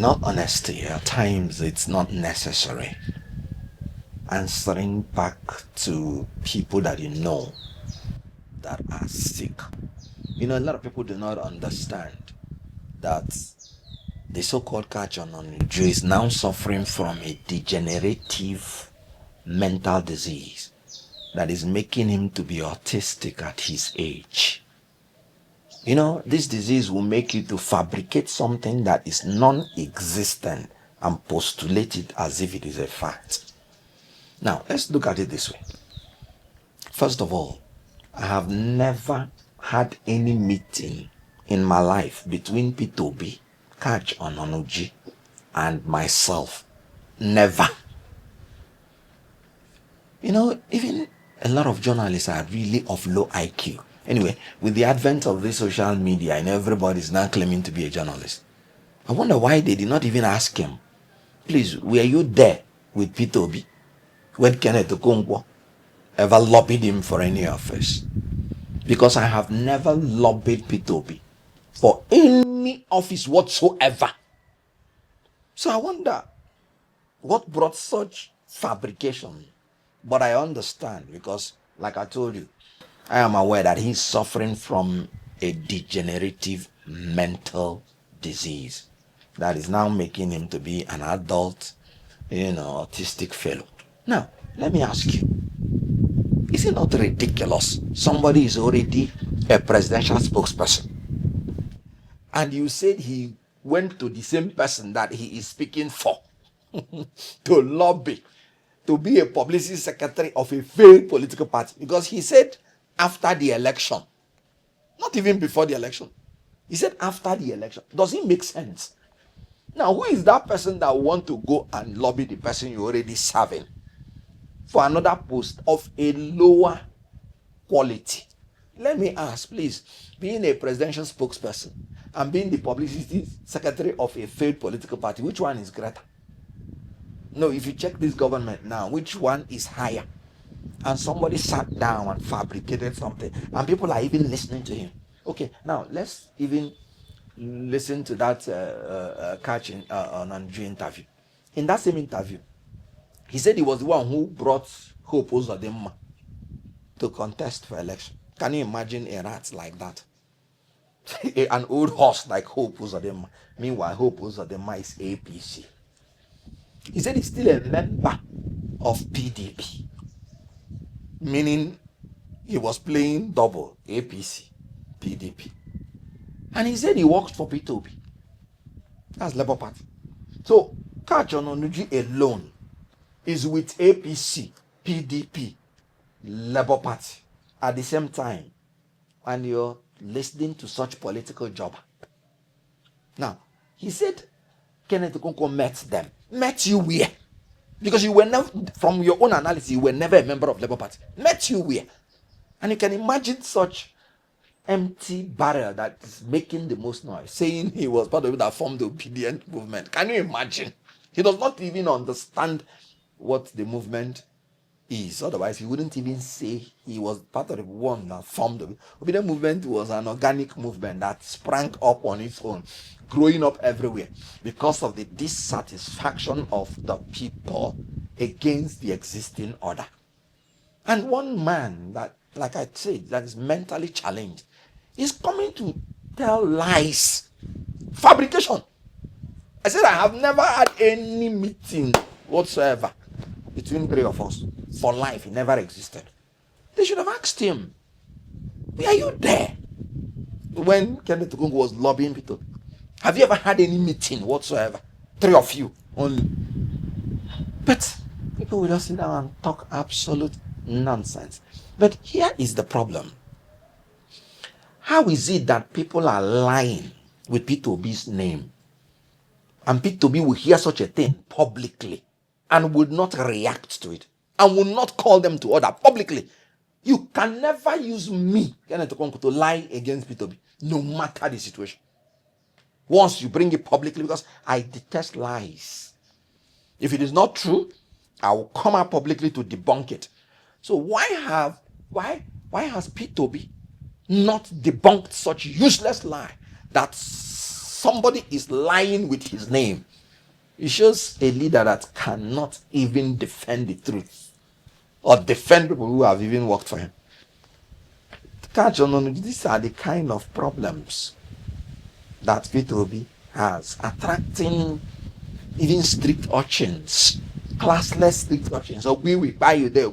in all honesty, at times it's not necessary answering back to people that you know that are sick. A lot of people do not understand that the so-called Katch Ononuju is now suffering from a degenerative mental disease that is making him to be autistic at his age. This disease will make you to fabricate something that is non-existent and postulate it as if it is a fact. Now, let's look at it this way. First of all, I have never had any meeting in my life between P2B, Katch Ononuju, and myself. Never. Even a lot of journalists are really of low IQ. Anyway, with the advent of this social media and everybody's now claiming to be a journalist, I wonder why they did not even ask him, please, were you there with P2B when Kenneth Okonkwo ever lobbied him for any office? Because I have never lobbied P2B for any office whatsoever. So I wonder what brought such fabrication. But I understand because, like I told you, I am aware that he's suffering from a degenerative mental disease that is now making him to be an adult, autistic fellow. Now, let me ask you, is it not ridiculous? Somebody is already a presidential spokesperson, and you said he went to the same person that he is speaking for to lobby to be a publicity secretary of a failed political party, because he said after the election, not even before the election. He said after the election. Does it make sense? Now, who is that person that want to go and lobby the person you're already serving for another post of a lower quality? Let me ask, please, being a presidential spokesperson and being the publicity secretary of a failed political party, which one is greater? No, if you check this government now, which one is higher? And somebody sat down and fabricated something, and people are even listening to him. Okay, now let's even listen to that Katch Ononuju interview. In that same interview, he said he was the one who brought Hope Uzodinma to contest for election. Can you imagine a rat like that? An old horse like Hope Uzodinma. Meanwhile, Hope Uzodinma is APC. He said he's still a member of PDP, meaning he was playing double APC, PDP. And he said he worked for P2B. That's Labour Party. So Katch Ononuju alone is with APC, PDP, Labour Party at the same time. And you're listening to such political job. Now, he said Kenneth Okonkwo met them. Met you where? Because you were never, from your own analysis, you were never a member of Labour Party. Met you where? And you can imagine such empty barrel that is making the most noise, saying he was part of it that formed the obedient movement. Can you imagine? He does not even understand what the movement is. Otherwise, he wouldn't even say he was part of the one that formed the obedient movement. Was an organic movement that sprang up on its own, growing up everywhere because of the dissatisfaction of the people against the existing order. And one man that, like I said, that is mentally challenged is coming to tell lies. Fabrication. I said I have never had any meeting whatsoever between three of us for life. It never existed. They should have asked him, were you there when Kenneth Okonkwo was lobbying people? Have you ever had any meeting whatsoever? Three of you only. But people will just sit down and talk absolute nonsense. But here is the problem. How is it that people are lying with P2B's name? And P2B will hear such a thing publicly and will not react to it and will not call them to order publicly. You can never use me, Kenneth Okonkwo, to lie against P2B, no matter the situation. Once you bring it publicly, because I detest lies. If it is not true, I will come out publicly to debunk it. So why has P2B not debunked such useless lie that somebody is lying with his name, it shows a leader that cannot even defend the truth or defend people who have even worked for him. Katch, Ononuju, these are the kind of problems that P2B has, attracting even strict urchins, classless strict urchins. So we will buy you there.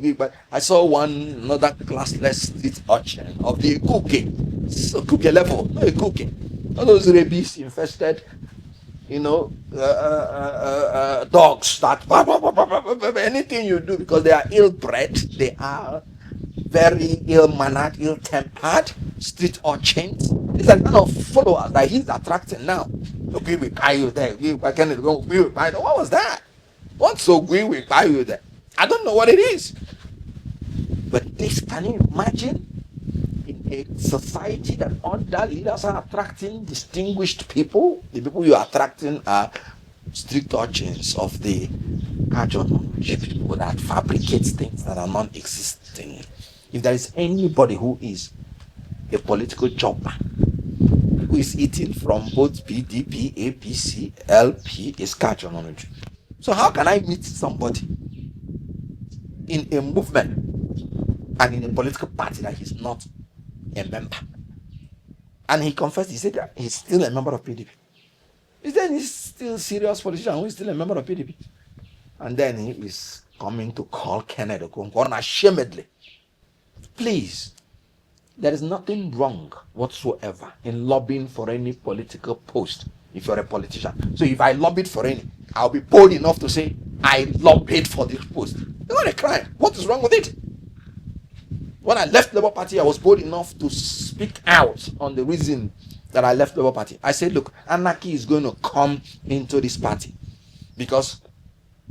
I saw another classless strict urchin of the cookie, so cookie level, not a cookie. All those rabies infested, dogs that anything you do, because they are ill-bred, they are very ill-mannered, ill-tempered, street urchins. These are kind of followers that he's attracting now. Okay, we buy you there. We will buy you. What was that? What's so we will buy you there? I don't know what it is. But this, can you imagine? In a society that other leaders are attracting distinguished people, the people you are attracting are strict urchins of the people that fabricate things that are non-existing. If there is anybody who is a political jobber, who is eating from both PDP, APC, LP, is Katch Ononuju. So how can I meet somebody in a movement and in a political party that he's not a member? And he confessed, he said that he's still a member of PDP. Is then he's still a serious politician who is still a member of PDP? And then he is coming to call Kenneth Okonkwo unashamedly. Please, there is nothing wrong whatsoever in lobbying for any political post if you're a politician. So if I lobbied for any, I'll be bold enough to say I lobbied for this post. It's not a crime. What is wrong with it? When I left Labour Party, I was bold enough to speak out on the reason that I left Labour Party. I said, look, anarchy is going to come into this party because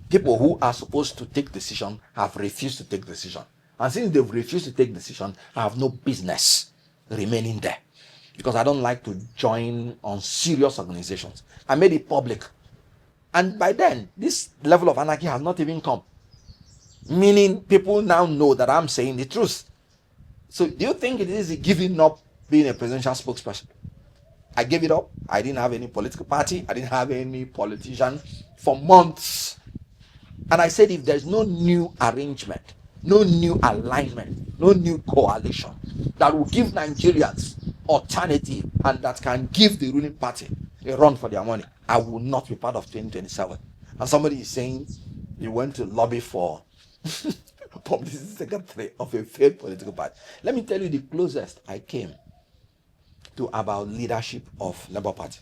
people who are supposed to take decision have refused to take decision. And since they've refused to take decision, I have no business remaining there because I don't like to join on serious organizations. I made it public. And by then, this level of anarchy has not even come. Meaning people now know that I'm saying the truth. So do you think it is giving up being a presidential spokesperson? I gave it up. I didn't have any political party. I didn't have any politician for months. And I said, if there's no new arrangement, no new alignment, no new coalition that will give Nigerians alternative and that can give the ruling party a run for their money, I will not be part of 2027. And somebody is saying you went to lobby for publicity secretary of a failed political party. Let me tell you the closest I came to about leadership of Labour Party.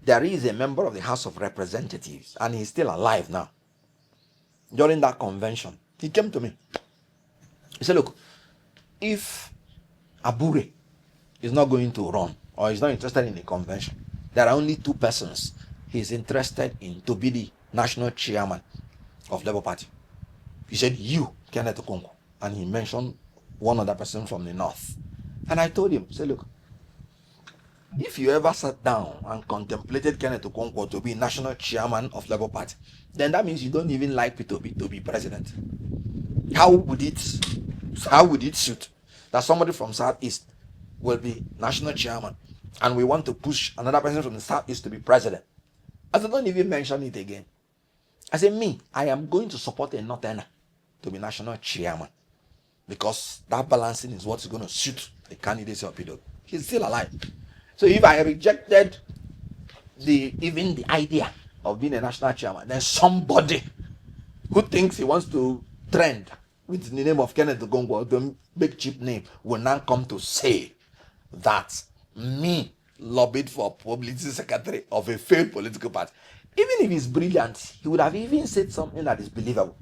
There is a member of the House of Representatives, and he's still alive now. During that convention, he came to me. He said, look, if Abure is not going to run or is not interested in the convention, there are only two persons he's interested in to be the national chairman of Labour Party. He said, you, Kenneth Okonkwo. And he mentioned one other person from the north. And I told him, say, look, if you ever sat down and contemplated Kenneth Okonkwo to be national chairman of Labour Party, then that means you don't even like P2B to be president. How would it suit that somebody from Southeast will be national chairman and we want to push another person from the Southeast to be president? I said, don't even mention it again. I said, I am going to support a Northerner to be national chairman because that balancing is what's going to suit the candidacy of P2B. He's still alive. So if I rejected even the idea of being a national chairman, then somebody who thinks he wants to trend with the name of Kenneth Okonkwo, the big cheap name, will now come to say that me lobbied for publicity secretary of a failed political party. Even if he's brilliant, he would have even said something that is believable.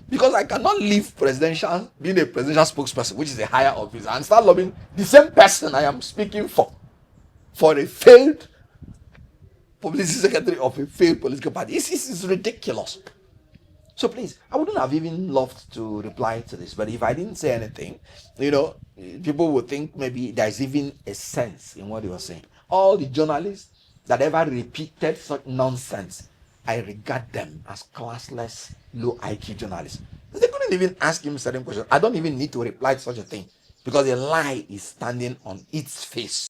Because I cannot leave being a presidential spokesperson, which is a higher office, and start lobbying the same person I am speaking for a failed publicity secretary of a failed political party. It's ridiculous. So please, I wouldn't have even loved to reply to this, but if I didn't say anything, people would think maybe there's even a sense in what he was saying. All the journalists that ever repeated such nonsense, I regard them as classless, low IQ journalists. They couldn't even ask him certain questions. I don't even need to reply to such a thing because a lie is standing on its face.